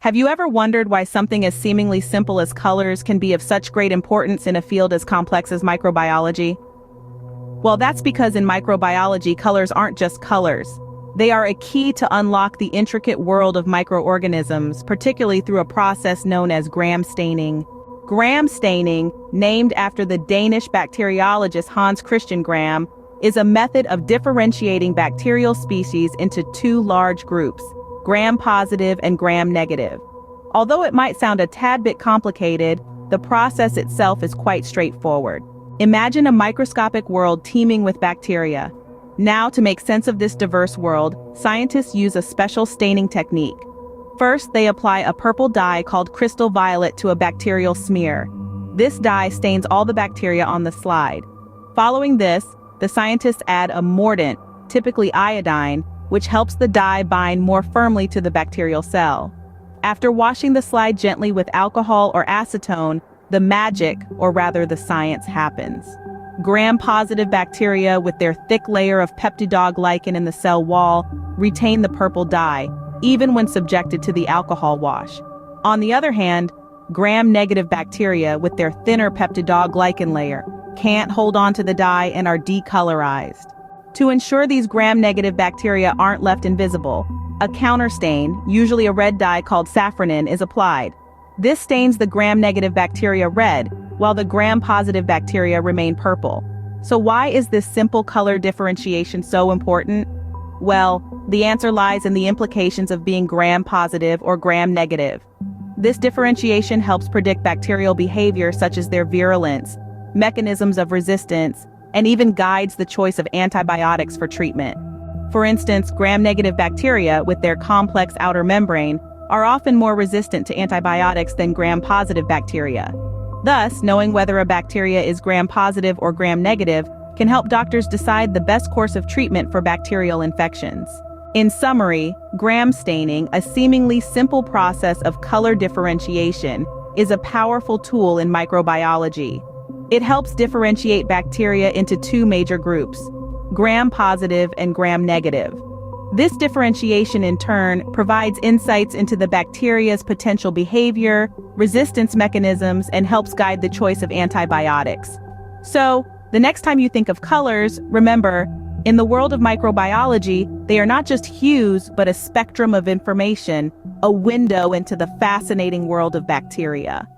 Have you ever wondered why something as seemingly simple as colors can be of such great importance in a field as complex as microbiology? Well, that's because in microbiology, colors aren't just colors. They are a key to unlock the intricate world of microorganisms, particularly through a process known as gram staining. Gram staining, named after the Danish bacteriologist Hans Christian Gram, is a method of differentiating bacterial species into two large groups, gram-positive and gram-negative. Although it might sound a tad bit complicated, the process itself is quite straightforward. Imagine a microscopic world teeming with bacteria. Now, to make sense of this diverse world, scientists use a special staining technique. First, they apply a purple dye called crystal violet to a bacterial smear. This dye stains all the bacteria on the slide. Following this, the scientists add a mordant, typically iodine, which helps the dye bind more firmly to the bacterial cell. After washing the slide gently with alcohol or acetone, the magic, or rather the science, happens. Gram-positive bacteria with their thick layer of peptidoglycan in the cell wall retain the purple dye, even when subjected to the alcohol wash. On the other hand, gram-negative bacteria with their thinner peptidoglycan layer can't hold on to the dye and are decolorized. To ensure these gram-negative bacteria aren't left invisible, a counterstain, usually a red dye called safranin, is applied. This stains the gram-negative bacteria red, while the gram-positive bacteria remain purple. So why is this simple color differentiation so important? Well, the answer lies in the implications of being gram-positive or gram-negative. This differentiation helps predict bacterial behavior such as their virulence, mechanisms of resistance, and even guides the choice of antibiotics for treatment. For instance, gram-negative bacteria with their complex outer membrane are often more resistant to antibiotics than gram-positive bacteria. Thus, knowing whether a bacteria is gram-positive or gram-negative can help doctors decide the best course of treatment for bacterial infections. In summary, gram staining, a seemingly simple process of color differentiation, is a powerful tool in microbiology. It helps differentiate bacteria into two major groups, gram-positive and gram-negative. This differentiation, in turn, provides insights into the bacteria's potential behavior, resistance mechanisms, and helps guide the choice of antibiotics. So, the next time you think of colors, remember, in the world of microbiology, they are not just hues, but a spectrum of information, a window into the fascinating world of bacteria.